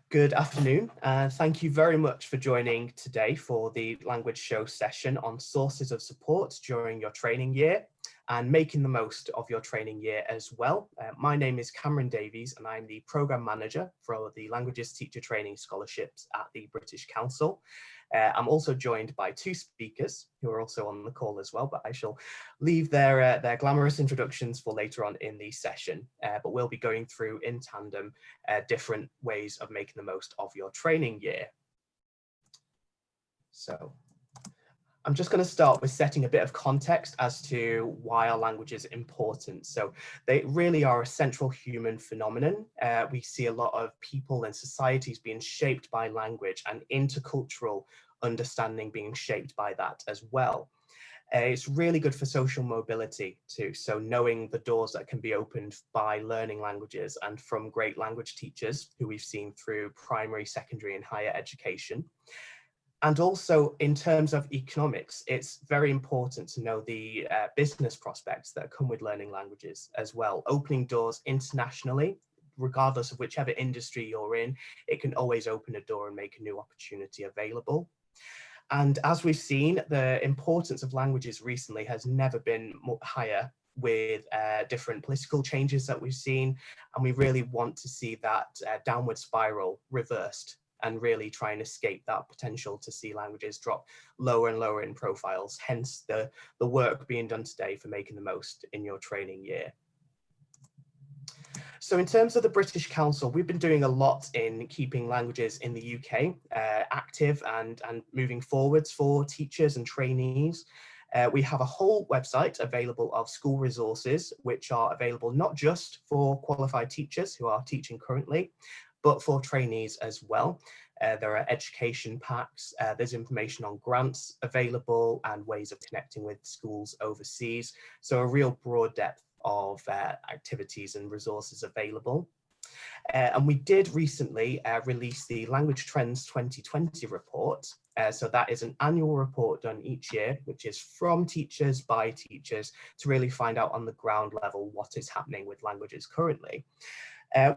Good afternoon, and thank you very much for joining today for the language show session on sources of support during your training year and making the most of your training year as well. My name is Cameron Davies and I'm the Programme Manager for the Languages Teacher Training Scholarships at the British Council. I'm also joined by two speakers who are also on the call as well, but I shall leave their glamorous introductions for later on in the session. But we'll be going through in tandem different ways of making the most of your training year. So I'm just going to start with setting a bit of context as to why our language is important. So they really are a central human phenomenon. We see a lot of people and societies being shaped by language and intercultural understanding being shaped by that as well. It's really good for social mobility too. So knowing the doors that can be opened by learning languages and from great language teachers who we've seen through primary, secondary and higher education. And also in terms of economics, it's very important to know the business prospects that come with learning languages as well. Opening doors internationally, regardless of whichever industry you're in, it can always open a door and make a new opportunity available. And as we've seen, the importance of languages recently has never been higher with different political changes that we've seen. And we really want to see that downward spiral reversed and really try and escape that potential to see languages drop lower and lower in profiles, hence the work being done today for making the most in your training year. So in terms of the British Council, we've been doing a lot in keeping languages in the UK active and moving forwards for teachers and trainees. We have a whole website available of school resources, which are available not just for qualified teachers who are teaching currently, but for trainees as well. There are education packs, there's information on grants available and ways of connecting with schools overseas. So a real broad depth of activities and resources available. And we did recently release the Language Trends 2020 report. So that is an annual report done each year, which is from teachers by teachers to really find out on the ground level what is happening with languages currently.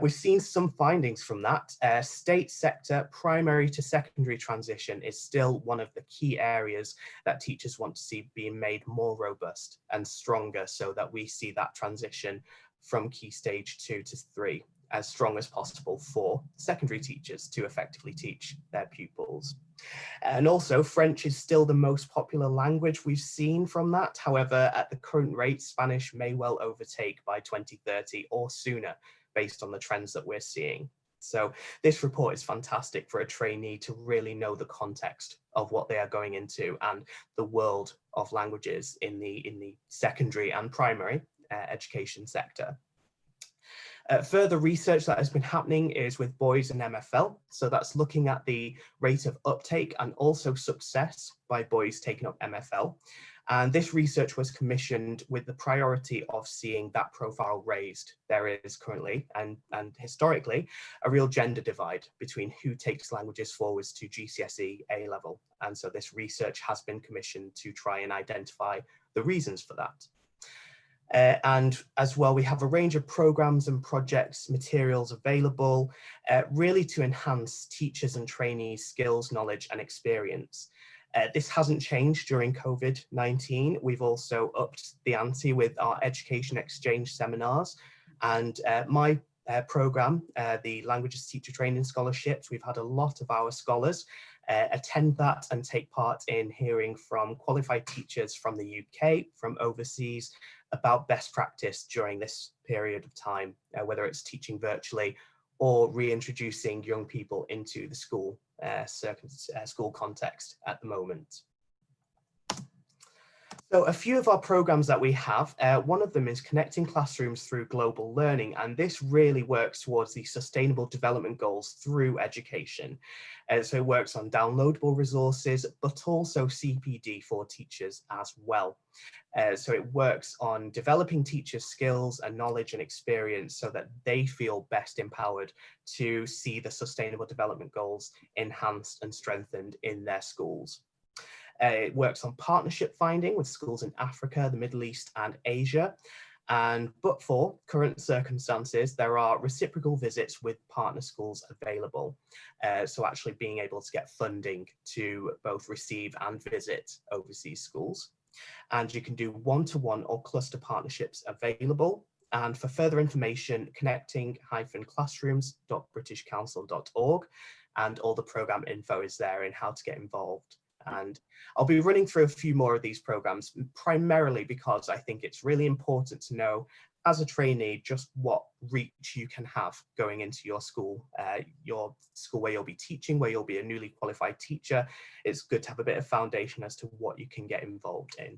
We've seen some findings from that. State sector primary to secondary transition is still one of the key areas that teachers want to see being made more robust and stronger so that we see that transition from key stage 2 to 3 as strong as possible for secondary teachers to effectively teach their pupils. And also French is still the most popular language we've seen from that. However, at the current rate, Spanish may well overtake by 2030 or sooner, based on the trends that we're seeing. So this report is fantastic for a trainee to really know the context of what they are going into and the world of languages in the secondary and primary education sector. Further research that has been happening is with boys in MFL. So that's looking at the rate of uptake and also success by boys taking up MFL. And this research was commissioned with the priority of seeing that profile raised. There is currently and historically a real gender divide between who takes languages forwards to GCSE A level. And so this research has been commissioned to try and identify the reasons for that. And as well, we have a range of programs and projects, materials available, really to enhance teachers and trainees' skills, knowledge and experience. This hasn't changed during COVID-19. We've also upped the ante with our education exchange seminars and my program, the Languages Teacher Training Scholarships. We've had a lot of our scholars attend that and take part in hearing from qualified teachers from the UK, from overseas, about best practice during this period of time, whether it's teaching virtually or reintroducing young people into the school context at the moment. So a few of our programs that we have, one of them is Connecting Classrooms Through Global Learning, and this really works towards the Sustainable Development Goals through education. So it works on downloadable resources, but also CPD for teachers as well. So it works on developing teachers' skills and knowledge and experience so that they feel best empowered to see the Sustainable Development Goals enhanced and strengthened in their schools. It works on partnership finding with schools in Africa, the Middle East and Asia. And but for current circumstances, there are reciprocal visits with partner schools available. So actually being able to get funding to both receive and visit overseas schools. And you can do one-to-one or cluster partnerships available. And for further information, connecting-classrooms.britishcouncil.org, and all the program info is there in how to get involved. And I'll be running through a few more of these programs, primarily because I think it's really important to know as a trainee just what reach you can have going into your school where you'll be teaching, where you'll be a newly qualified teacher. It's good to have a bit of foundation as to what you can get involved in.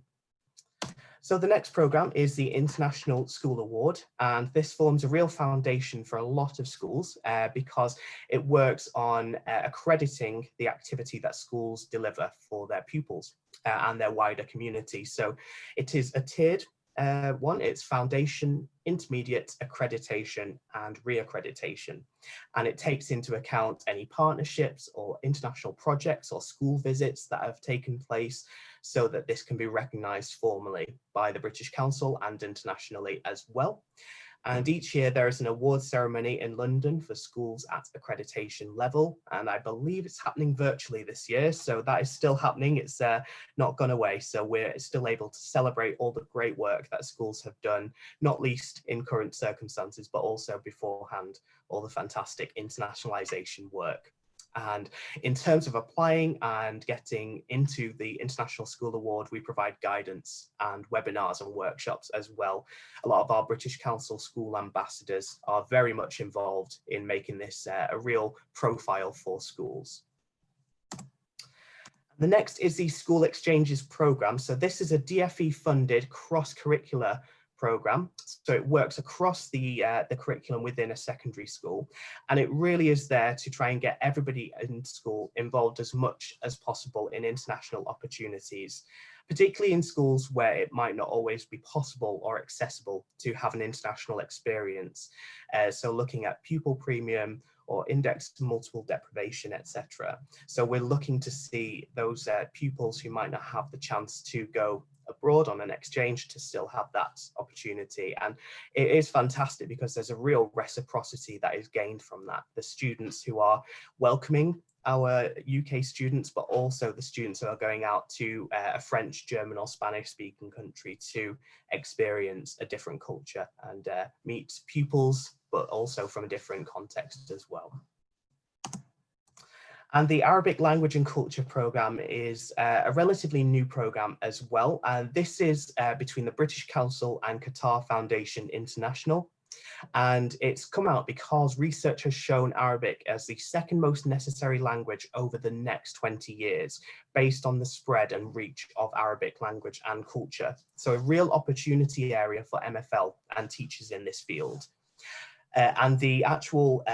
So the next programme is the International School Award, and this forms a real foundation for a lot of schools because it works on accrediting the activity that schools deliver for their pupils and their wider community. So it is a tiered one. It's foundation, intermediate, accreditation and reaccreditation, and it takes into account any partnerships or international projects or school visits that have taken place, so that this can be recognised formally by the British Council and internationally as well. And each year there is an award ceremony in London for schools at accreditation level, and I believe it's happening virtually this year, so that is still happening. It's not gone away, so we're still able to celebrate all the great work that schools have done, not least in current circumstances, but also beforehand, all the fantastic internationalisation work. And in terms of applying and getting into the International School Award, we provide guidance and webinars and workshops as well. A lot of our British Council school ambassadors are very much involved in making this a real profile for schools. The next is the School Exchanges Programme. So this is a DFE funded cross-curricular programme. So it works across the curriculum within a secondary school, and it really is there to try and get everybody in school involved as much as possible in international opportunities, particularly in schools where it might not always be possible or accessible to have an international experience. So looking at pupil premium or index to multiple deprivation, etc. So we're looking to see those pupils who might not have the chance to go abroad on an exchange to still have that opportunity. And it is fantastic because there's a real reciprocity that is gained from that. The students who are welcoming our UK students, but also the students who are going out to a French, German or Spanish speaking country to experience a different culture and meet pupils, but also from a different context as well. And the Arabic Language and Culture Programme is a relatively new programme as well. And this is between the British Council and Qatar Foundation International. And it's come out because research has shown Arabic as the second most necessary language over the next 20 years, based on the spread and reach of Arabic language and culture. So a real opportunity area for MFL and teachers in this field. And the actual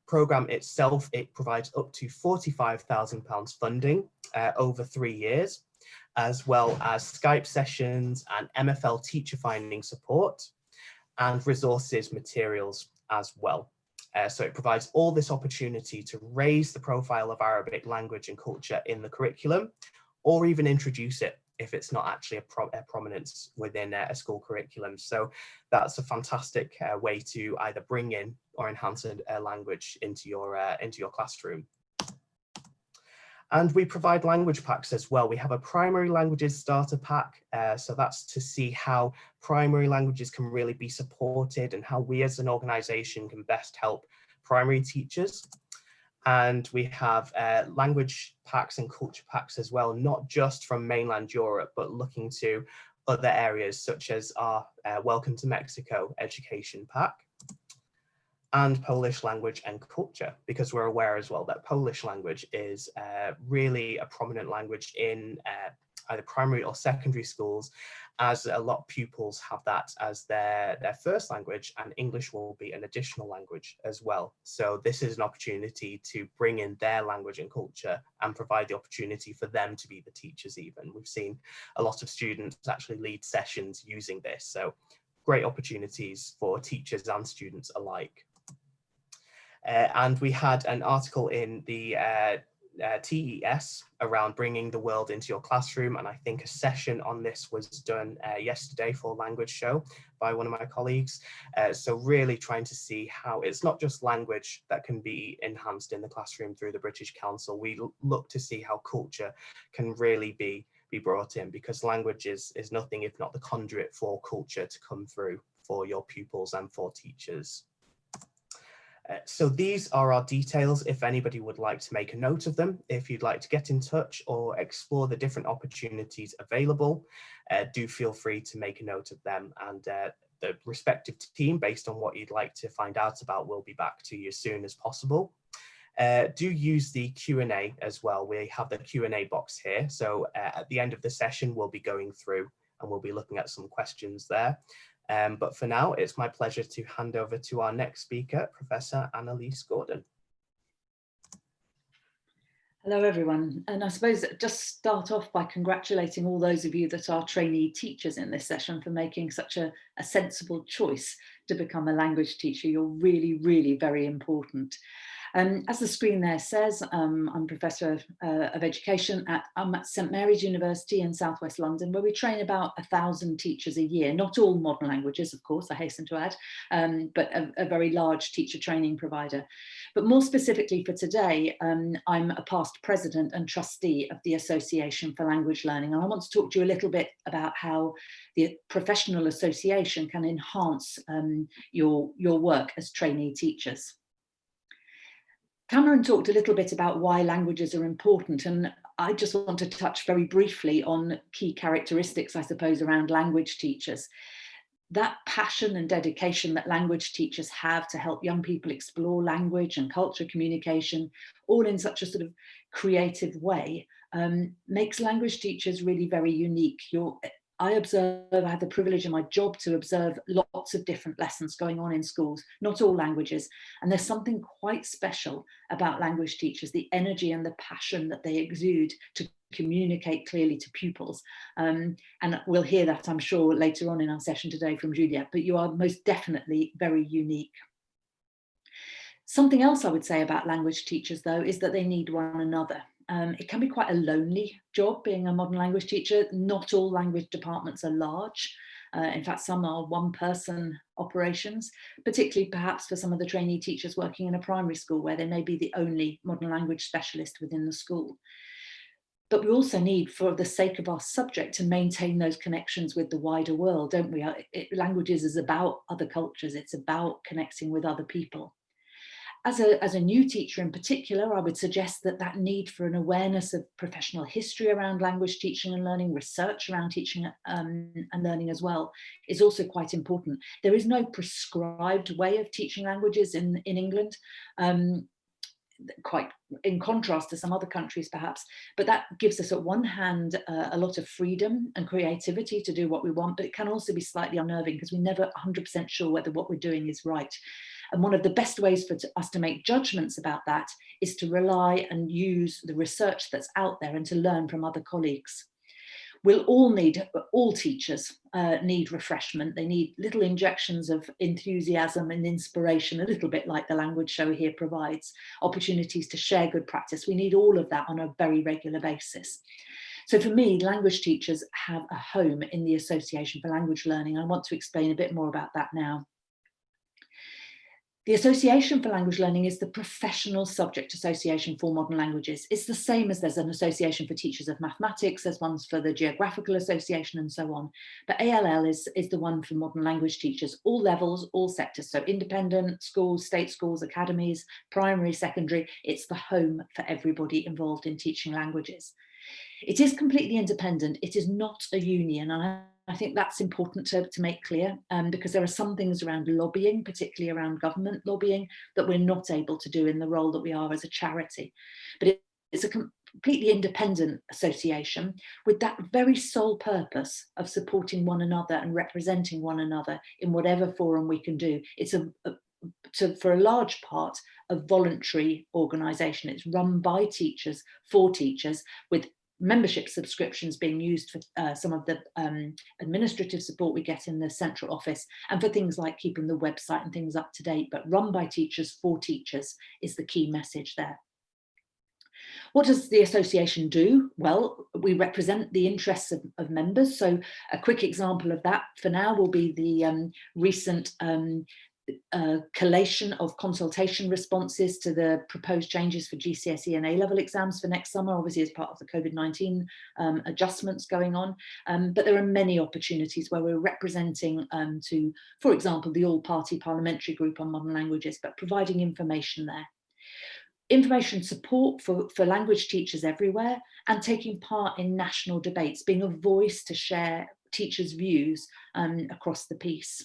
programme itself, it provides up to £45,000 funding over 3 years, as well as Skype sessions and MFL teacher finding support and resources materials as well. So it provides all this opportunity to raise the profile of Arabic language and culture in the curriculum, or even introduce it if it's not actually a prominence within a school curriculum. So that's a fantastic way to either bring in or enhance a language into your classroom. And we provide language packs as well. We have a primary languages starter pack. So that's to see how primary languages can really be supported and how we as an organisation can best help primary teachers. And we have language packs and culture packs as well, not just from mainland Europe, but looking to other areas such as our Welcome to Mexico education pack and Polish language and culture, because we're aware as well that Polish language is really a prominent language in either primary or secondary schools, as a lot of pupils have that as their first language, and English will be an additional language as well. So this is an opportunity to bring in their language and culture and provide the opportunity for them to be the teachers even. We've seen a lot of students actually lead sessions using this, so great opportunities for teachers and students alike. And we had an article in the TES around bringing the world into your classroom, and I think a session on this was done yesterday for Language Show by one of my colleagues. So really trying to see how it's not just language that can be enhanced in the classroom through the British Council. We look to see how culture can really be brought in, because language is nothing if not the conduit for culture to come through for your pupils and for teachers. So these are our details if anybody would like to make a note of them. If you'd like to get in touch or explore the different opportunities available, do feel free to make a note of them, and the respective team, based on what you'd like to find out about, will be back to you as soon as possible. Do use the Q&A as well. We have the Q&A box here. So at the end of the session, we'll be going through and we'll be looking at some questions there. But for now, it's my pleasure to hand over to our next speaker, Professor Anna Lise Gordon. Hello, everyone. And I suppose just start off by congratulating all those of you that are trainee teachers in this session for making such a sensible choice to become a language teacher. You're really, really very important. As the screen there says, I'm Professor of Education I'm at St Mary's University in Southwest London, where we train about 1,000 teachers a year. Not all modern languages, of course, I hasten to add, but a very large teacher training provider. But more specifically for today, I'm a past president and trustee of the Association for Language Learning. And I want to talk to you a little bit about how the professional association can enhance your work as trainee teachers. Cameron talked a little bit about why languages are important, and I just want to touch very briefly on key characteristics, I suppose, around language teachers. That passion and dedication that language teachers have to help young people explore language and culture communication, all in such a sort of creative way, makes language teachers really very unique. I have the privilege in my job to observe lots of different lessons going on in schools, not all languages. And there's something quite special about language teachers, the energy and the passion that they exude to communicate clearly to pupils. And we'll hear that, I'm sure, later on in our session today from Juliette, but you are most definitely very unique. Something else I would say about language teachers, though, is that they need one another. It can be quite a lonely job being a modern language teacher. Not all language departments are large. In fact, some are one-person operations, particularly perhaps for some of the trainee teachers working in a primary school where they may be the only modern language specialist within the school. But we also need, for the sake of our subject, to maintain those connections with the wider world, don't we? Languages is about other cultures. It's about connecting with other people. As a new teacher in particular, I would suggest that need for an awareness of professional history around language teaching and learning, research around teaching and learning as well, is also quite important. There is no prescribed way of teaching languages in England, quite in contrast to some other countries perhaps, but that gives us at one hand a lot of freedom and creativity to do what we want, but it can also be slightly unnerving because we're never 100% sure whether what we're doing is right. And one of the best ways for us to make judgments about that is to rely and use the research that's out there and to learn from other colleagues. All teachers need refreshment. They need little injections of enthusiasm and inspiration, a little bit like the language show here provides, opportunities to share good practice. We need all of that on a very regular basis. So for me, language teachers have a home in the Association for Language Learning. I want to explain a bit more about that now. The Association for Language Learning is the professional subject association for modern languages. It's the same as there's an association for teachers of mathematics, there's ones for the Geographical Association and so on. But ALL is the one for modern language teachers, all levels, all sectors. So independent schools, state schools, academies, primary, secondary. It's the home for everybody involved in teaching languages. It is completely independent. It is not a union. And I think that's important to make clear, because there are some things around lobbying, particularly around government lobbying, that we're not able to do in the role that we are as a charity. But it's a completely independent association with that very sole purpose of supporting one another and representing one another in whatever forum we can do. It's for a large part, a voluntary organisation. It's run by teachers, for teachers, with membership subscriptions being used for some of the administrative support we get in the central office and for things like keeping the website and things up to date, but run by teachers for teachers is the key message there. What does the association do? Well, we represent the interests of members. So a quick example of that for now will be the recent collation of consultation responses to the proposed changes for GCSE and A-level exams for next summer, obviously as part of the COVID-19 adjustments going on. But there are many opportunities where we're representing to, for example, the all-party parliamentary group on modern languages, but providing information there. Information support for language teachers everywhere, and taking part in national debates, being a voice to share teachers' views across the piece.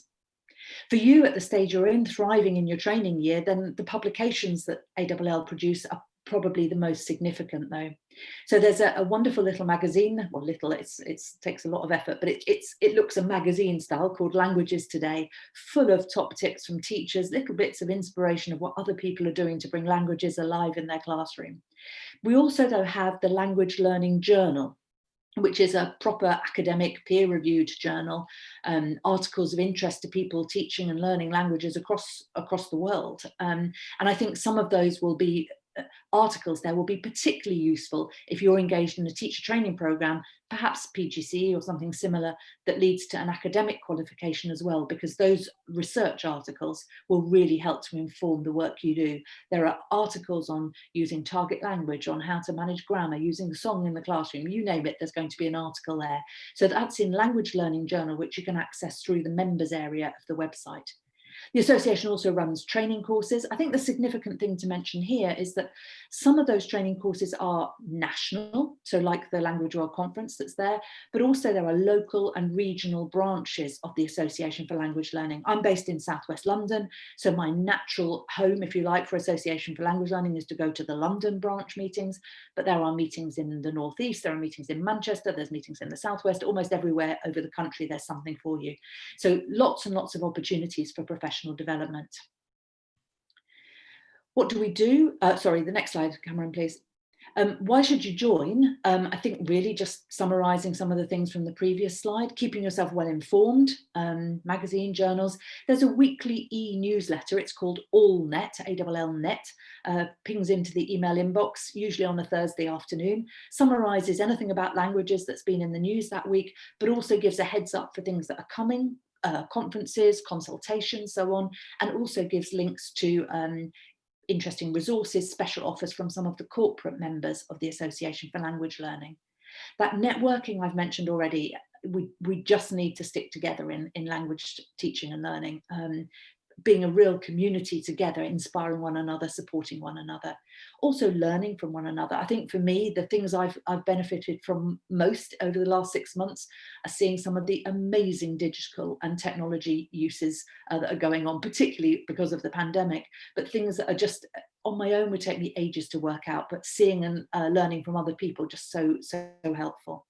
For you at the stage you're in, thriving in your training year, then the publications that ALL produce are probably the most significant though. So there's a wonderful little magazine, well little, it takes a lot of effort, but it looks a magazine style called Languages Today, full of top tips from teachers, little bits of inspiration of what other people are doing to bring languages alive in their classroom. We also though have the Language Learning Journal, which is a proper academic peer-reviewed journal, articles of interest to people teaching and learning languages across the world. And I think some of those will be articles there will be particularly useful if you're engaged in a teacher training program, perhaps PGCE or something similar that leads to an academic qualification as well, because those research articles will really help to inform the work you do. There are articles on using target language, on how to manage grammar, using song in the classroom, you name it, there's going to be an article there. So that's in Language Learning Journal, which you can access through the members area of the website. The association also runs training courses. I think the significant thing to mention here is that some of those training courses are national, so like the Language World Conference that's there, but also there are local and regional branches of the Association for Language Learning. I'm based in Southwest London, so my natural home, if you like, for Association for Language Learning is to go to the London branch meetings, but there are meetings in the Northeast, there are meetings in Manchester, there's meetings in the Southwest, almost everywhere over the country there's something for you. So lots and lots of opportunities for professional development. What do we do? Sorry, the next slide, Cameron, please. Why should you join? I think really just summarising some of the things from the previous slide, keeping yourself well informed, magazine, journals. There's a weekly e-newsletter, it's called AllNet, ALLNet, pings into the email inbox, usually on a Thursday afternoon, summarises anything about languages that's been in the news that week, but also gives a heads up for things that are coming, conferences, consultations, so on, and also gives links to interesting resources, special offers from some of the corporate members of the Association for Language Learning. That networking I've mentioned already, we just need to stick together in language teaching and learning, being a real community together, inspiring one another, supporting one another, also learning from one another. I think for me, the things I've benefited from most over the last 6 months are seeing some of the amazing digital and technology uses that are going on, particularly because of the pandemic, but things that are just on my own would take me ages to work out, but seeing and learning from other people just so helpful.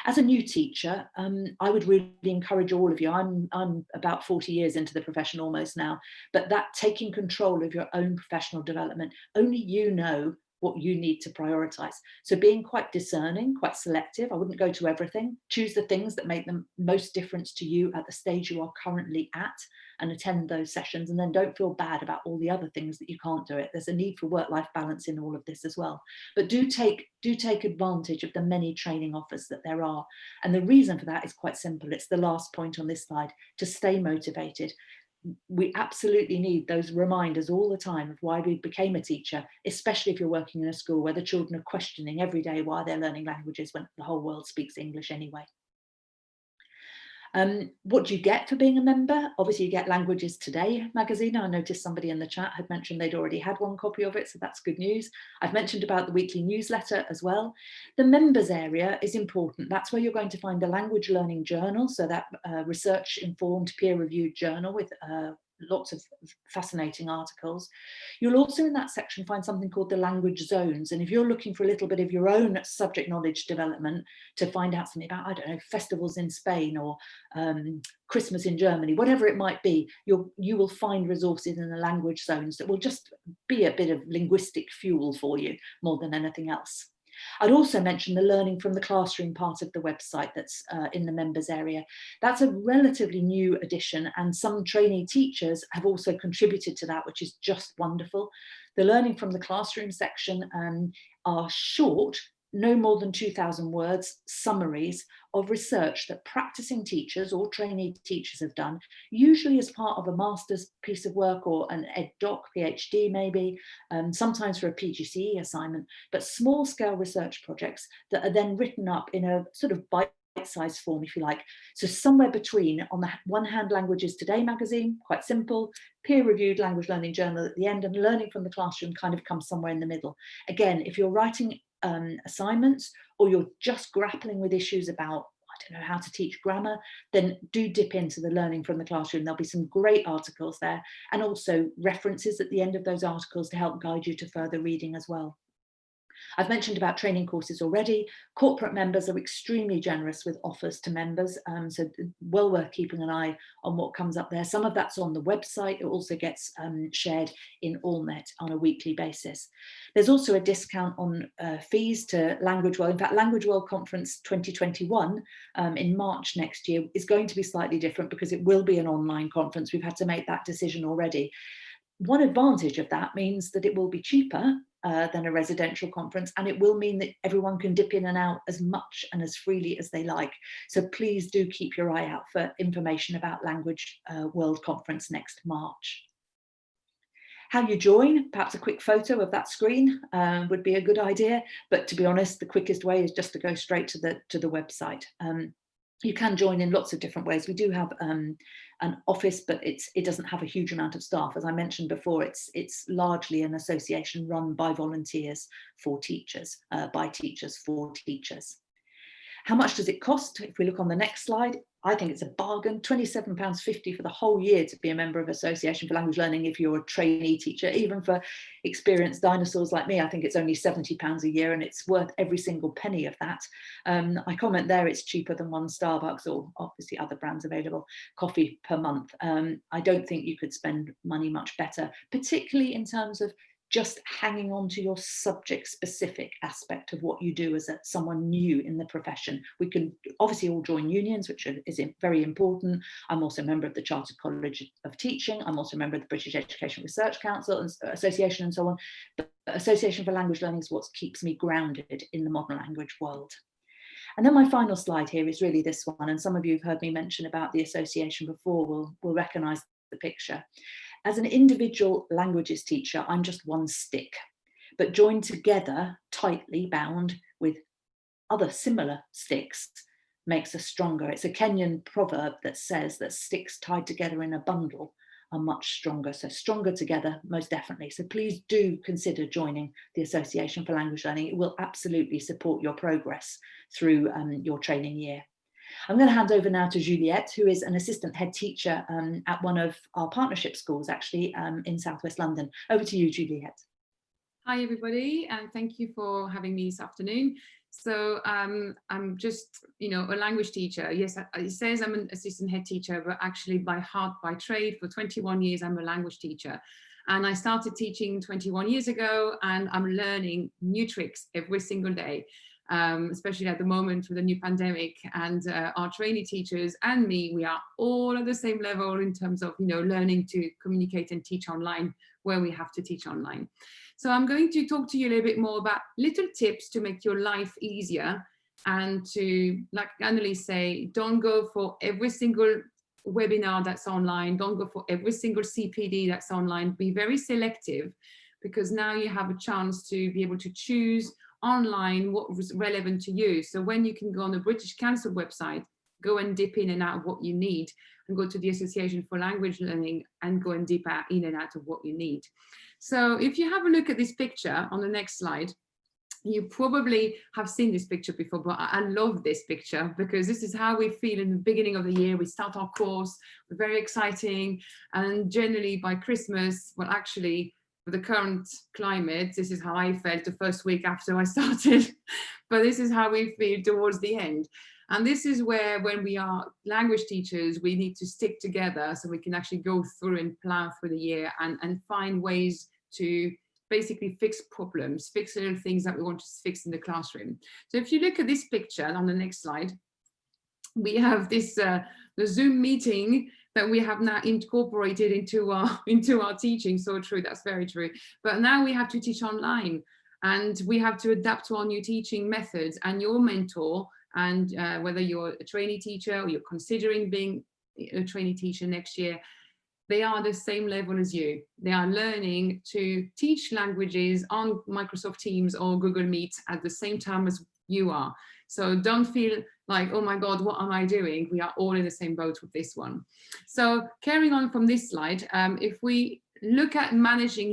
As a new teacher, I would really encourage all of you, I'm about 40 years into the profession almost now, but that taking control of your own professional development, only you know what you need to prioritise. So being quite discerning, quite selective, I wouldn't go to everything, choose the things that make the most difference to you at the stage you are currently at and attend those sessions, and then don't feel bad about all the other things that you can't do it. There's a need for work-life balance in all of this as well. But do take advantage of the many training offers that there are. And the reason for that is quite simple. It's the last point on this slide, to stay motivated. We absolutely need those reminders all the time of why we became a teacher, especially if you're working in a school where the children are questioning every day why they're learning languages when the whole world speaks English anyway. What do you get for being a member? Obviously you get Languages Today magazine. I noticed somebody in the chat had mentioned they'd already had one copy of it, so that's good news. I've mentioned about the weekly newsletter as well. The members area is important. That's where you're going to find the Language Learning Journal, so that research-informed, peer-reviewed journal with lots of fascinating articles. You'll also in that section find something called the language zones, and if you're looking for a little bit of your own subject knowledge development to find out something about, I don't know, festivals in Spain or Christmas in Germany, whatever it might be, you will find resources in the language zones that will just be a bit of linguistic fuel for you more than anything else. I'd also mention the learning from the classroom part of the website that's in the members area. That's a relatively new addition, and some trainee teachers have also contributed to that, which is just wonderful. The learning from the classroom section, are short, no more than 2,000 words, summaries of research that practicing teachers or trainee teachers have done, usually as part of a master's piece of work or an ed.doc, PhD maybe, sometimes for a PGCE assignment, but small scale research projects that are then written up in a sort of bite-sized form, if you like. So somewhere between, on the one hand, Languages Today magazine, quite simple, peer-reviewed language learning journal at the end, and learning from the classroom kind of comes somewhere in the middle. Again, if you're writing assignments, or you're just grappling with issues about, I don't know, how to teach grammar, then do dip into the learning from the classroom. There'll be some great articles there, and also references at the end of those articles to help guide you to further reading as well. I've mentioned about training courses already. Corporate members are extremely generous with offers to members, so well worth keeping an eye on what comes up there. Some of that's on the website. It also gets shared in AllNet on a weekly basis. There's also a discount on fees to Language World. In fact, Language World Conference 2021 in March next year is going to be slightly different because it will be an online conference. We've had to make that decision already. One advantage of that means that it will be cheaper than a residential conference, and it will mean that everyone can dip in and out as much and as freely as they like. So please do keep your eye out for information about Language World Conference next March. How you join, perhaps a quick photo of that screen would be a good idea, but to be honest, the quickest way is just to go straight to the website. You can join in lots of different ways. We do have an office, but it doesn't have a huge amount of staff. As I mentioned before, it's largely an association run by volunteers for teachers, by teachers for teachers. How much does it cost? If we look on the next slide, I think it's a bargain, £27.50 for the whole year to be a member of Association for Language Learning if you're a trainee teacher. Even for experienced dinosaurs like me, I think it's only £70 a year, and it's worth every single penny of that. I comment there it's cheaper than one Starbucks, or obviously other brands available, coffee per month. I don't think you could spend money much better, particularly in terms of just hanging on to your subject specific aspect of what you do as someone new in the profession. We can obviously all join unions, which is very important. I'm also a member of the Chartered College of Teaching. I'm also a member of the British Education Research Council and Association and so on. But Association for Language Learning is what keeps me grounded in the modern language world. And then my final slide here is really this one, and some of you have heard me mention about the association before will recognise the picture. As an individual languages teacher, I'm just one stick, but joined together, tightly bound with other similar sticks, makes us stronger. It's a Kenyan proverb that says that sticks tied together in a bundle are much stronger. So stronger together, most definitely. So please do consider joining the Association for Language Learning. It will absolutely support your progress through your training year. I'm going to hand over now to Juliette, who is an assistant head teacher at one of our partnership schools, actually, in Southwest London. Over to you, Juliette. Hi, everybody, and thank you for having me this afternoon. So I'm just, a language teacher. Yes, it says I'm an assistant head teacher, but actually by heart, by trade, for 21 years, I'm a language teacher. And I started teaching 21 years ago, and I'm learning new tricks every single day. Especially at the moment with the new pandemic, and our trainee teachers and me, we are all at the same level in terms of learning to communicate and teach online where we have to teach online. So I'm going to talk to you a little bit more about little tips to make your life easier, and to, like Anna Lise say, don't go for every single webinar that's online, don't go for every single CPD that's online. Be very selective, because now you have a chance to be able to choose online what was relevant to you. So when you can go on the British Council website, go and dip in and out of what you need, and go to the Association for Language Learning and go and dip in and out of what you need. So if you have a look at this picture on the next slide, you probably have seen this picture before, but I love this picture because this is how we feel in the beginning of the year. We start our course, we're very exciting, and generally by Christmas, well, actually, for the current climate, this is how I felt the first week after I started, but this is how we feel towards the end. And this is where, when we are language teachers, we need to stick together so we can actually go through and plow through the year and find ways to basically fix problems, fix little things that we want to fix in the classroom. So if you look at this picture on the next slide, we have this the Zoom meeting that we have now incorporated into our teaching. So true, that's very true. But now we have to teach online. and we have to adapt to our new teaching methods. And your mentor, and whether you're a trainee teacher or you're considering being a trainee teacher next year, they are the same level as you. They are learning to teach languages on Microsoft Teams or Google Meet at the same time as you are. So don't feel like, oh my God, what am I doing? We are all in the same boat with this one. So carrying on from this slide, if we look at managing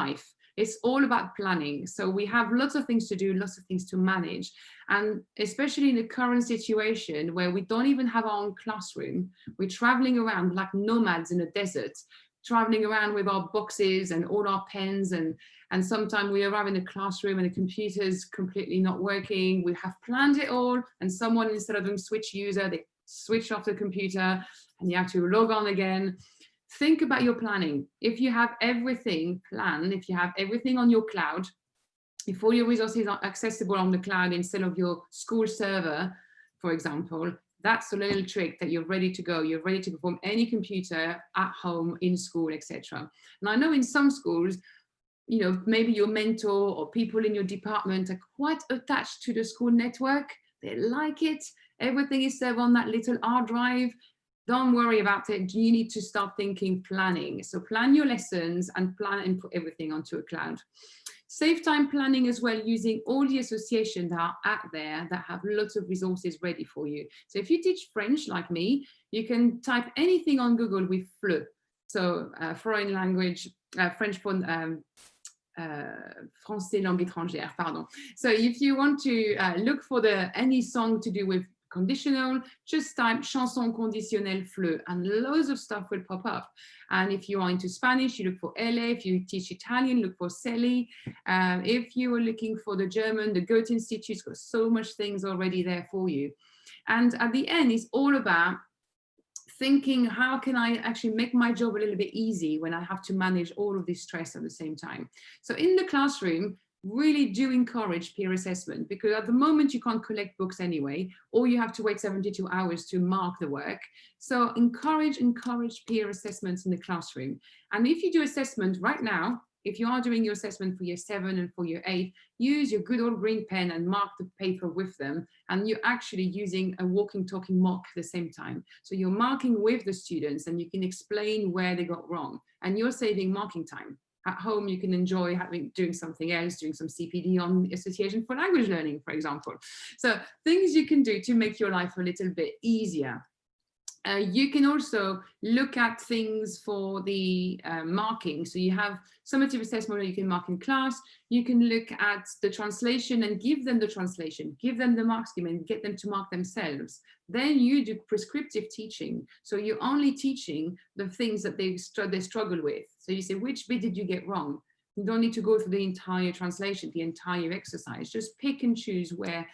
life, it's all about planning. So we have lots of things to do, lots of things to manage. And especially in the current situation where we don't even have our own classroom, we're traveling around like nomads in a desert, traveling around with our boxes and all our pens, and sometimes we arrive in the classroom and the computer's completely not working. We have planned it all, and someone, instead of doing switch user, they switch off the computer and you have to log on again. Think about your planning. If you have everything planned, if you have everything on your cloud, if all your resources are accessible on the cloud instead of your school server, for example, that's a little trick that you're ready to go. You're ready to perform any computer at home, in school, etc. And I know in some schools, you know, maybe your mentor or people in your department are quite attached to the school network. They like it. Everything is there on that little hard drive. Don't worry about it. You need to start thinking planning. So plan your lessons and plan and put everything onto a cloud. Save time planning as well, using all the associations that are out there that have lots of resources ready for you. So if you teach French like me, you can type anything on Google with FLE. So foreign language, French for Français langue étrangère, pardon. So if you want to look for any song to do with conditional, just type chanson conditionnelle FLE and loads of stuff will pop up. And if you are into Spanish, you look for Elle. If you teach Italian, look for Celi. If you are looking for the German, the Goethe Institute's got so much things already there for you. And at the end, it's all about thinking, how can I actually make my job a little bit easy when I have to manage all of this stress at the same time? So in the classroom, really do encourage peer assessment, because at the moment you can't collect books anyway, or you have to wait 72 hours to mark the work. So encourage peer assessments in the classroom. And if you do assessment right now, if you are doing your assessment for year 7 and for year 8, use your good old green pen and mark the paper with them. And you're actually using a walking, talking mock at the same time. So you're marking with the students and you can explain where they got wrong, and you're saving marking time. At home, you can enjoy doing something else, doing some CPD on Association for Language Learning, for example. So things you can do to make your life a little bit easier. You can also look at things for the marking. So you have summative assessment you can mark in class. You can look at the translation and give them the translation, give them the mark scheme and get them to mark themselves. Then you do prescriptive teaching. So you're only teaching the things that they struggle with. So you say, which bit did you get wrong? You don't need to go through the entire translation, the entire exercise. Just pick and choose where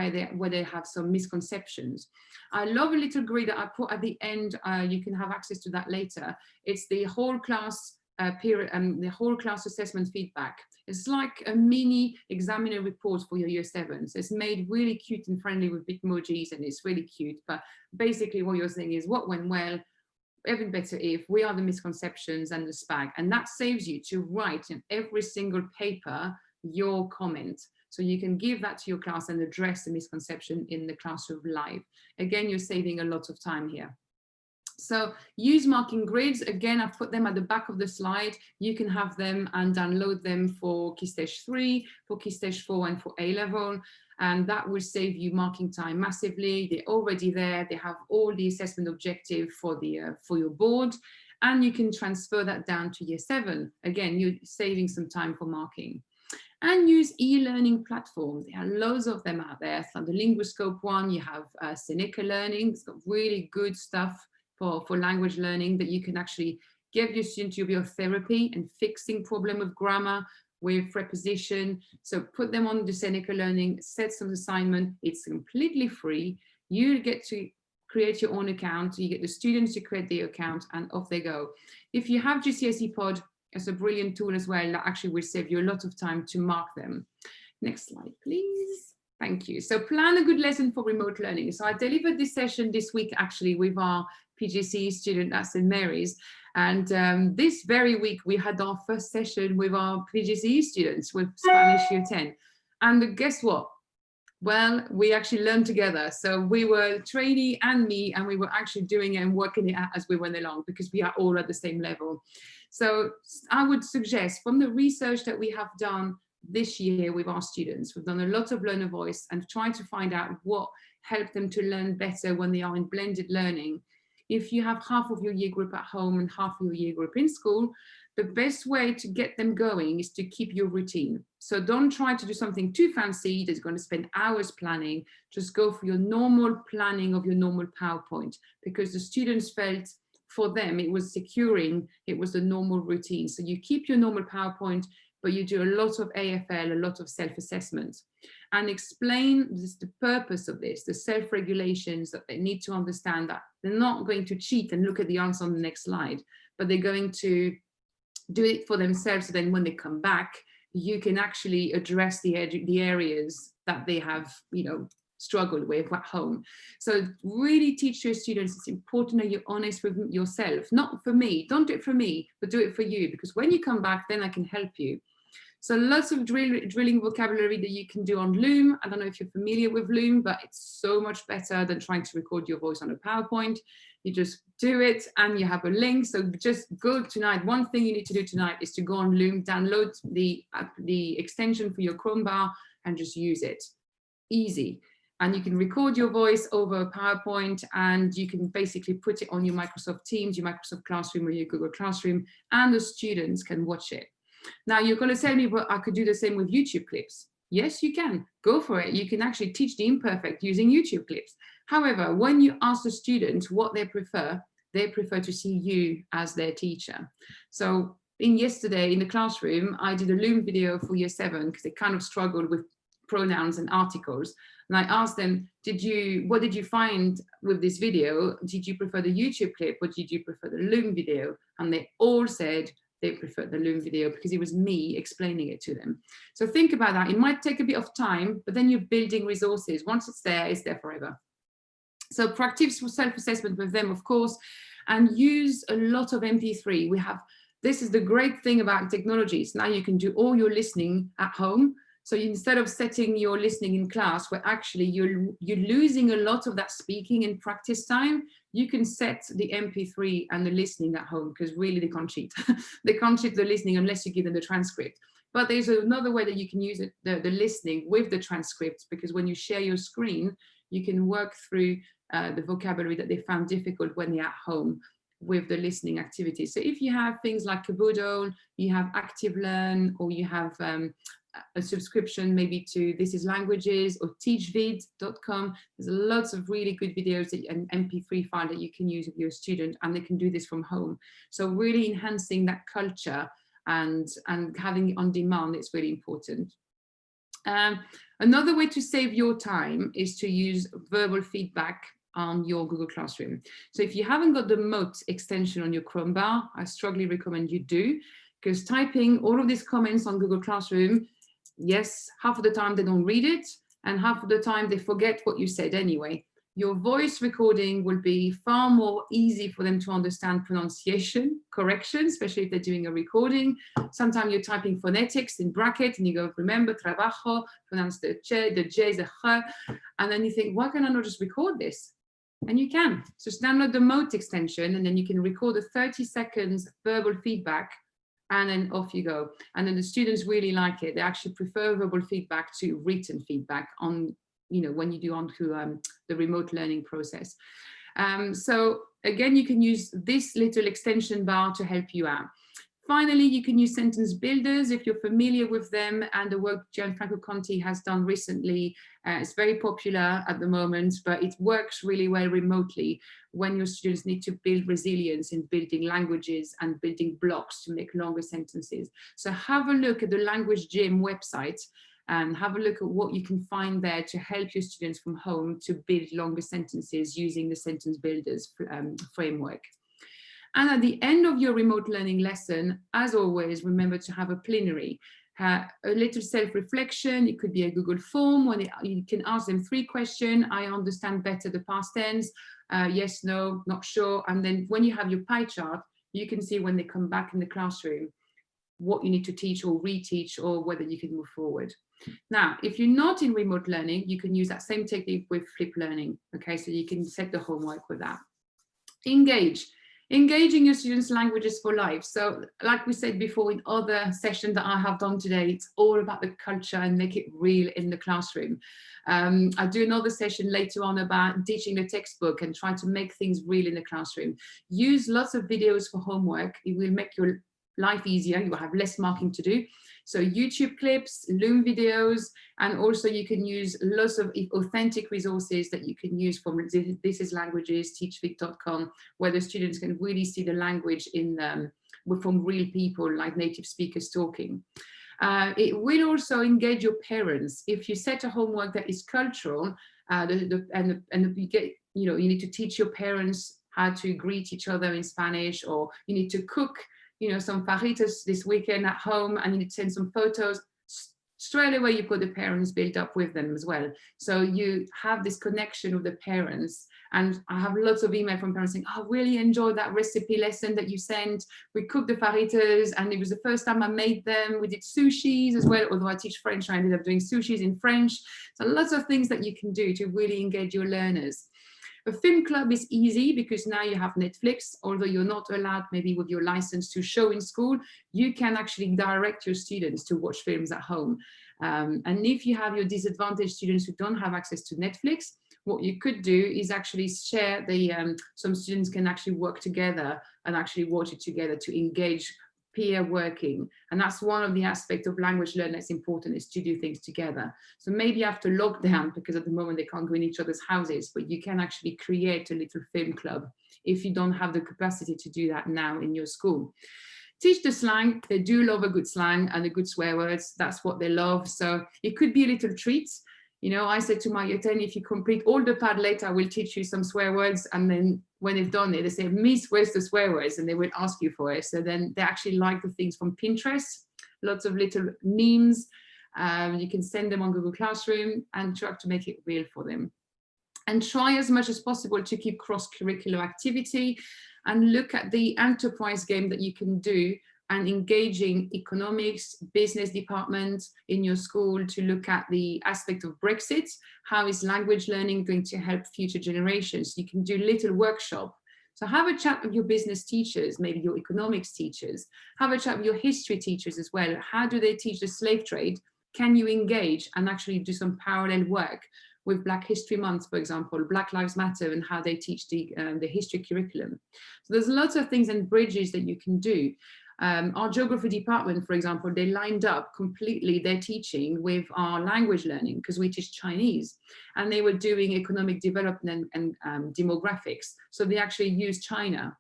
they have some misconceptions. I love a little grid that I put at the end. You can have access to that later. It's the whole class period and the whole class assessment feedback. It's like a mini examiner report for your year 7. So it's made really cute and friendly with Bitmojis, and it's really cute. But basically what you're saying is what went well, even better if, we are the misconceptions and the SPAG. And that saves you to write in every single paper your comment. So you can give that to your class and address the misconception in the classroom live. Again, you're saving a lot of time here. So use marking grids. Again, I've put them at the back of the slide. You can have them and download them for Key Stage 3, for Key Stage 4 and for A-level. And that will save you marking time massively. They're already there. They have all the assessment objective for your board. And you can transfer that down to year 7. Again, you're saving some time for marking. And use e-learning platforms. There are loads of them out there. So the Linguoscope one, you have Seneca Learning. It's got really good stuff for language learning that you can actually give your student to your therapy and fixing problem with grammar, with preposition. So put them on the Seneca Learning, set some assignment. It's completely free. You get to create your own account. You get the students to create their account and off they go. If you have GCSE Pod, it's a brilliant tool as well that actually will save you a lot of time to mark them. Next slide, please. Thank you. So plan a good lesson for remote learning. So I delivered this session this week actually with our PGCE student at St. Mary's. And this very week, we had our first session with our PGCE students with Spanish Year 10. And guess what? Well, we actually learned together. So we were trainee and me, and we were actually doing it and working it out as we went along, because we are all at the same level. So I would suggest, from the research that we have done this year with our students, we've done a lot of learner voice and trying to find out what helped them to learn better when they are in blended learning. If you have half of your year group at home and half of your year group in school, the best way to get them going is to keep your routine. So don't try to do something too fancy that's going to spend hours planning. Just go for your normal planning of your normal PowerPoint, because the students felt for them it was securing, it was the normal routine. So you keep your normal PowerPoint, but you do a lot of AFL, a lot of self-assessment, and explain the purpose of this, the self-regulations, that they need to understand that they're not going to cheat and look at the answer on the next slide, but they're going to do it for themselves. So then when they come back, you can actually address the areas that they have, struggled with at home. So really teach your students, it's important that you're honest with yourself. Not for me, don't do it for me, but do it for you, because when you come back, then I can help you. So lots of drilling vocabulary that you can do on Loom. I don't know if you're familiar with Loom, but it's so much better than trying to record your voice on a PowerPoint. You just do it and you have a link. So just go tonight. One thing you need to do tonight is to go on Loom, download the extension for your Chrome bar and just use it. Easy. And you can record your voice over PowerPoint, and you can basically put it on your Microsoft Teams, your Microsoft Classroom, or your Google Classroom, and the students can watch it. Now you're going to tell me, well, I could do the same with YouTube clips. Yes, you can. Go for it. You can actually teach the imperfect using YouTube clips. However, when you ask the students what they prefer to see you as their teacher. So yesterday in the classroom, I did a Loom video for Year 7 because they kind of struggled with pronouns and articles. And I asked them, what did you find with this video? Did you prefer the YouTube clip, or did you prefer the Loom video? And they all said they preferred the Loom video because it was me explaining it to them. So think about that. It might take a bit of time, but then you're building resources. Once it's there forever. So practice self-assessment with them, of course, and use a lot of MP3. This is the great thing about technologies. Now you can do all your listening at home. So instead of setting your listening in class, where actually you're losing a lot of that speaking and practice time, you can set the MP3 and the listening at home, because really they can't cheat. They can't cheat the listening unless you give them the transcript. But there's another way that you can use it, the listening with the transcript, because when you share your screen, you can work through the vocabulary that they found difficult when they're at home with the listening activities. So if you have things like Kaboodle, you have Active Learn, or you have a subscription maybe to This Is Languages or teachvid.com. There's lots of really good videos and MP3 file that you can use with your student, and they can do this from home. So really enhancing that culture and having it on demand is really important. Another way to save your time is to use verbal feedback on your Google Classroom. So if you haven't got the Mote extension on your Chrome bar, I strongly recommend you do, because typing all of these comments on Google Classroom, yes, half of the time they don't read it, and half of the time they forget what you said anyway. Your voice recording will be far more easy for them to understand pronunciation correction, especially if they're doing a recording. Sometimes you're typing phonetics in brackets and you go, remember, trabajo, pronounce the J, the J, and then you think, why can I not just record this? And you can. Just download the Mote extension, and then you can record a 30 seconds verbal feedback, and then off you go. And then the students really like it. They actually prefer verbal feedback to written feedback on, when you do onto the remote learning process. So again, you can use this little extension bar to help you out. Finally, you can use sentence builders if you're familiar with them, and the work Gianfranco Conti has done recently. It's very popular at the moment, but it works really well remotely when your students need to build resilience in building languages and building blocks to make longer sentences. So have a look at the Language Gym website and have a look at what you can find there to help your students from home to build longer sentences using the sentence builders framework. And at the end of your remote learning lesson, as always, remember to have a plenary, a little self-reflection. It could be a Google form when you can ask them 3 questions. I understand better the past tense, yes, no, not sure. And then when you have your pie chart, you can see when they come back in the classroom what you need to teach or reteach, or whether you can move forward. Now, if you're not in remote learning, you can use that same technique with flip learning. Okay, so you can set the homework with that. Engaging your students' languages for life. So like we said before in other sessions that I have done today, it's all about the culture and make it real in the classroom. I'll do another session later on about teaching the textbook and trying to make things real in the classroom. Use lots of videos for homework. It will make your life easier. You will have less marking to do. So YouTube clips, Loom videos, and also you can use lots of authentic resources that you can use from This Is Languages, teachfit.com, where the students can really see the language in from real people, like native speakers talking. It will also engage your parents. If you set a homework that is cultural, and you get, you need to teach your parents how to greet each other in Spanish, or you need to cook some fajitas this weekend at home, and you need to send some photos. Straight away, you've got the parents built up with them as well. So you have this connection with the parents. And I have lots of email from parents saying, "I really enjoyed that recipe lesson that you sent. We cooked the fajitas, and it was the first time I made them. We did sushis as well." Although I teach French, I ended up doing sushis in French. So lots of things that you can do to really engage your learners. A film club is easy because now you have Netflix. Although you're not allowed maybe with your license to show in school, you can actually direct your students to watch films at home. And if you have your disadvantaged students who don't have access to Netflix, what you could do is actually share some students can actually work together and actually watch it together to engage peer working. And that's one of the aspects of language learning that's important, is to do things together. So maybe after lockdown, because at the moment they can't go in each other's houses, but you can actually create a little film club if you don't have the capacity to do that now in your school. Teach the slang. They do love a good slang and a good swear words. That's what they love. So it could be a little treat. I said to my year 10, if you complete all the Padlet, I will teach you some swear words. And then when they've done it, they say, "Miss, where's the swear words?" And they will ask you for it. So then they actually like the things from Pinterest, lots of little memes. You can send them on Google Classroom and try to make it real for them. And try as much as possible to keep cross-curricular activity and look at the enterprise game that you can do, and engaging economics, business department in your school to look at the aspect of Brexit. How is language learning going to help future generations? You can do little workshop. So have a chat with your business teachers, maybe your economics teachers. Have a chat with your history teachers as well. How do they teach the slave trade? Can you engage and actually do some parallel work with Black History Month, for example, Black Lives Matter, and how they teach the history curriculum. So there's lots of things and bridges that you can do. Our geography department, for example, they lined up completely their teaching with our language learning, because we teach Chinese, and they were doing economic development and demographics. So they actually use China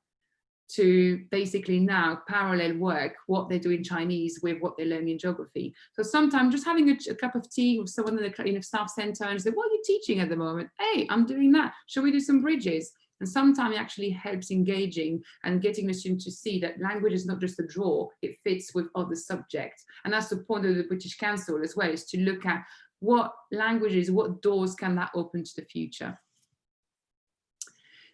to basically now parallel work what they do in Chinese with what they learn in geography. So sometimes just having a cup of tea with someone in the staff center and say, "What are you teaching at the moment?" "Hey, I'm doing that. Shall we do some bridges?" And sometimes it actually helps engaging and getting the student to see that language is not just a draw, it fits with other subjects. And that's the point of the British Council as well, is to look at what languages, what doors can that open to the future.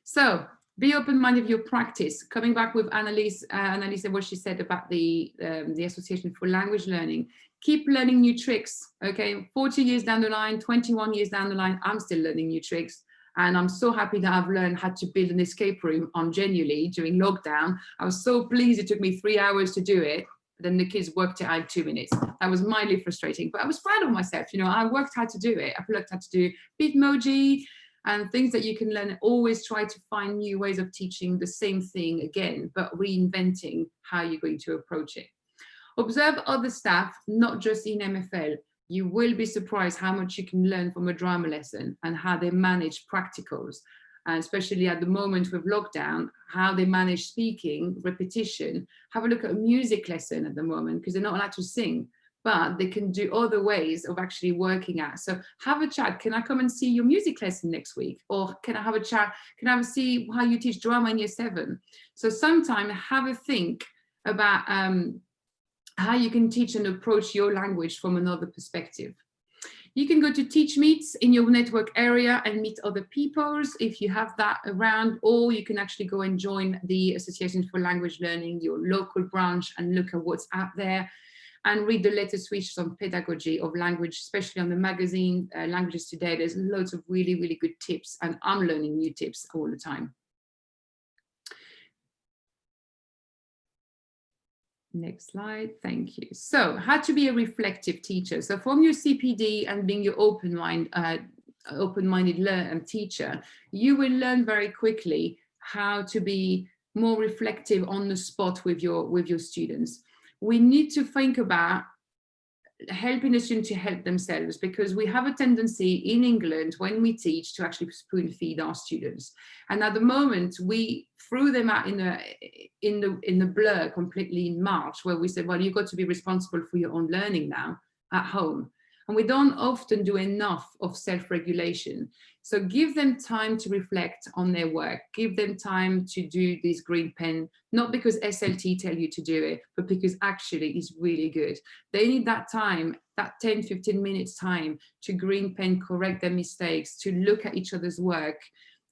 So be open-minded with your practice. Coming back with Anna Lise and what she said about the Association for Language Learning. Keep learning new tricks, okay? 40 years down the line, 21 years down the line, I'm still learning new tricks. And I'm so happy that I've learned how to build an escape room on Genuinely during lockdown. I was so pleased it took me 3 hours to do it. But then the kids worked it out in 2 minutes. That was mildly frustrating, but I was proud of myself. I worked how to do it. I've learned how to do Bitmoji and things that you can learn. Always try to find new ways of teaching the same thing again, but reinventing how you're going to approach it. Observe other staff, not just in MFL. You will be surprised how much you can learn from a drama lesson and how they manage practicals, and especially at the moment with lockdown, how they manage speaking, repetition. Have a look at a music lesson at the moment, because they're not allowed to sing, but they can do other ways of actually working at. So have a chat. Can I come and see your music lesson next week? Or can I have a chat? Can I see how you teach drama in year 7? So sometime have a think about how you can teach and approach your language from another perspective. You can go to Teach Meets in your network area and meet other peoples if you have that around, or you can actually go and join the Association for Language Learning, your local branch, and look at what's out there and read the latest research on pedagogy of language, especially on the magazine Languages Today. There's loads of really, really good tips, and I'm learning new tips all the time. Next slide, thank you. So how to be a reflective teacher. So from your CPD and being your open-minded teacher, you will learn very quickly how to be more reflective on the spot with your students. We need to think about helping the student to help themselves, because we have a tendency in England when we teach to actually spoon feed our students, and at the moment we threw them out in the blur completely in March, where we said, well, you've got to be responsible for your own learning now at home, and we don't often do enough of self-regulation. So give them time to reflect on their work, give them time to do this green pen, not because SLT tell you to do it, but because actually it's really good. They need that time, that 10-15 minutes time to green pen, correct their mistakes, to look at each other's work.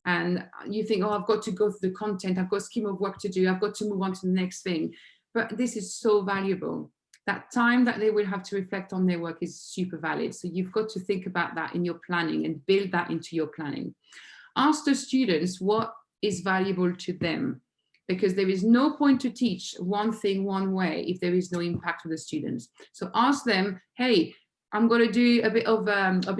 And you think, oh, I've got to go through the content, I've got a scheme of work to do, I've got to move on to the next thing. But this is so valuable. That time that they will have to reflect on their work is super valid. So you've got to think about that in your planning and build that into your planning. Ask the students what is valuable to them, because there is no point to teach one thing one way if there is no impact on the students. So ask them, hey, I'm going to do a bit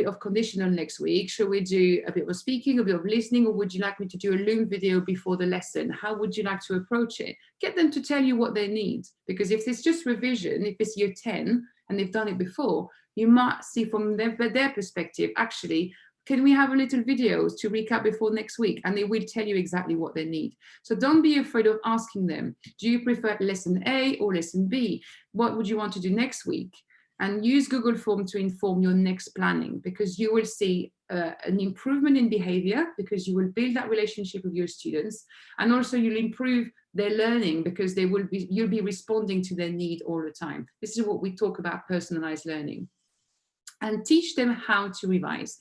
of conditional next week. Shall we do a bit of speaking, a bit of listening, or would you like me to do a Loom video before the lesson? How would you like to approach it? Get them to tell you what they need, because if it's just revision, if it's year 10 and they've done it before, you might see from their perspective, actually, can we have a little videos to recap before next week? And they will tell you exactly what they need. So don't be afraid of asking them, do you prefer lesson A or lesson B? What would you want to do next week? And use Google Form to inform your next planning, because you will see an improvement in behavior, because you will build that relationship with your students, and also you'll improve their learning, because you'll be responding to their need all the time. This is what we talk about, personalized learning. And teach them how to revise.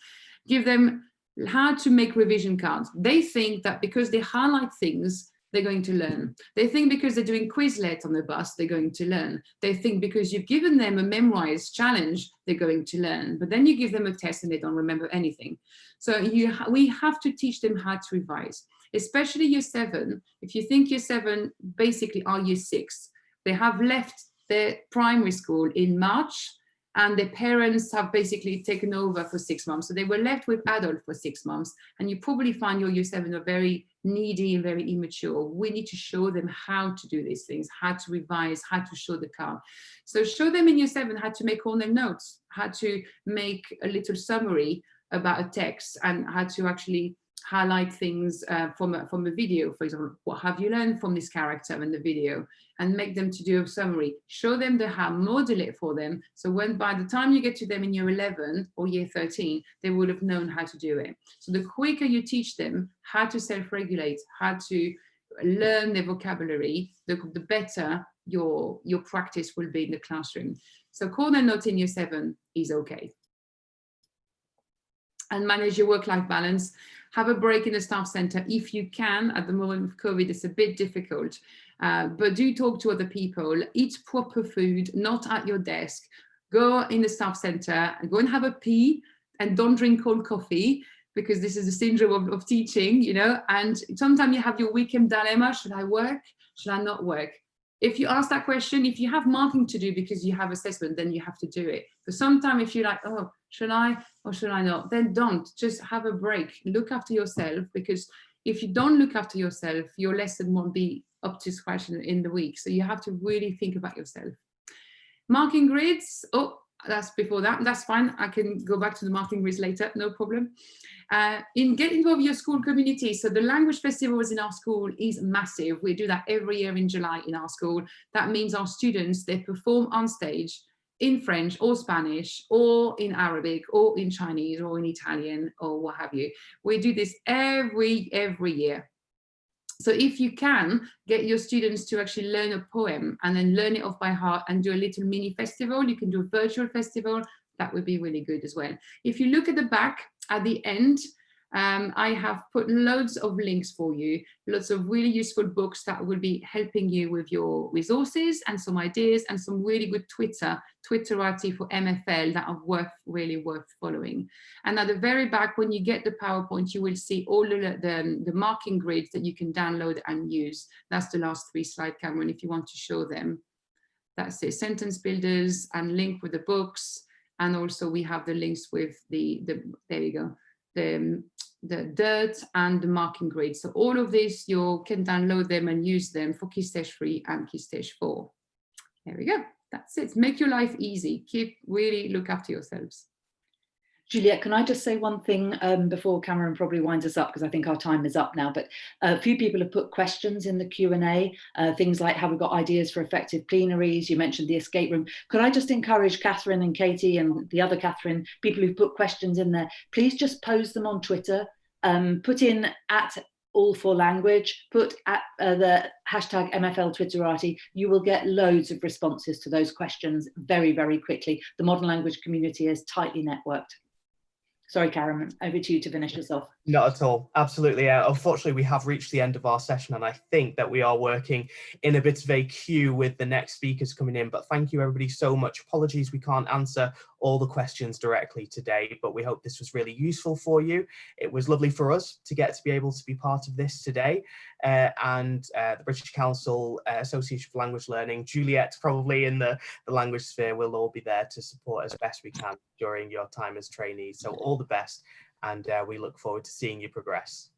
Give them how to make revision cards. They think that because they highlight things, they're going to learn. They think because they're doing Quizlet on the bus, they're going to learn. They think because you've given them a memorize challenge, they're going to learn. But then you give them a test and they don't remember anything. So we have to teach them how to revise, especially year 7. If you think year 7 basically are year 6, they have left their primary school in March, and their parents have basically taken over for 6 months. So they were left with adults for 6 months. And you probably find your year 7 are very needy and very immature. We need to show them how to do these things, how to revise, how to show the card. So show them in year 7 how to make all their notes, how to make a little summary about a text, and how to actually highlight things from a video. For example, what have you learned from this character in the video, and make them to do a summary. Show them the how, model it for them. So when by the time you get to them in year 11 or year 13, they would have known how to do it. So the quicker you teach them how to self-regulate, how to learn their vocabulary, the better your practice will be in the classroom. So corner note in year 7 is okay. And manage your work-life balance. Have a break in the staff centre if you can. At the moment with COVID, it's a bit difficult, but do talk to other people. Eat proper food, not at your desk. Go in the staff centre and go and have a pee, and don't drink cold coffee, because this is the syndrome of teaching, you know. And sometimes you have your weekend dilemma: should I work? Should I not work? If you ask that question, if you have marking to do because you have assessment, then you have to do it. But sometimes if you're like, oh, should I or should I not? Then don't. Just have a break. Look after yourself, because if you don't look after yourself, your lesson won't be up to scratch in the week. So you have to really think about yourself. Marking grids. Oh, that's before that. That's fine. I can go back to the marking grids later. No problem. Get involved with your school community. So the language festivals in our school is massive. We do that every year in July in our school. That means our students, they perform on stage in French or Spanish or in Arabic or in Chinese or in Italian or what have you. We do this every year. So if you can get your students to actually learn a poem and then learn it off by heart and do a little mini festival, you can do a virtual festival. that would be really good as well. If you look at the back at the end, I have put loads of links for you, lots of really useful books that will be helping you with your resources and some ideas, and some really good Twitterati for MFL that are really worth following. And at the very back, when you get the PowerPoint, you will see all the marking grids that you can download and use. That's the last 3 slides, Cameron, if you want to show them. That's it, sentence builders and link with the books. And also we have the links with there you go, the dirt and the marking grid. So all of this, you can download them and use them for Key Stage 3 and Key Stage 4. There we go. That's it. Make your life easy. Really look after yourselves. Juliette, can I just say one thing before Cameron probably winds us up, because I think our time is up now, but a few people have put questions in the Q&A, things like have we got ideas for effective plenaries? You mentioned the escape room. Could I just encourage Catherine and Katie and the other Catherine, people who've put questions in there, please just pose them on Twitter, put in @all4language, put at the hashtag MFL Twitterati. You will get loads of responses to those questions very, very quickly. The modern language community is tightly networked. Sorry, Karen, over to you to finish us off. Not at all. Absolutely. Unfortunately, we have reached the end of our session, and I think that we are working in a bit of a queue with the next speakers coming in. But thank you, everybody, so much. Apologies, we can't answer all the questions directly today, but we hope this was really useful for you. It was lovely for us to get to be able to be part of this today. And the British Council Association for Language Learning, Juliette, probably in the language sphere, will all be there to support as best we can during your time as trainees. So all the best, and we look forward to seeing you progress.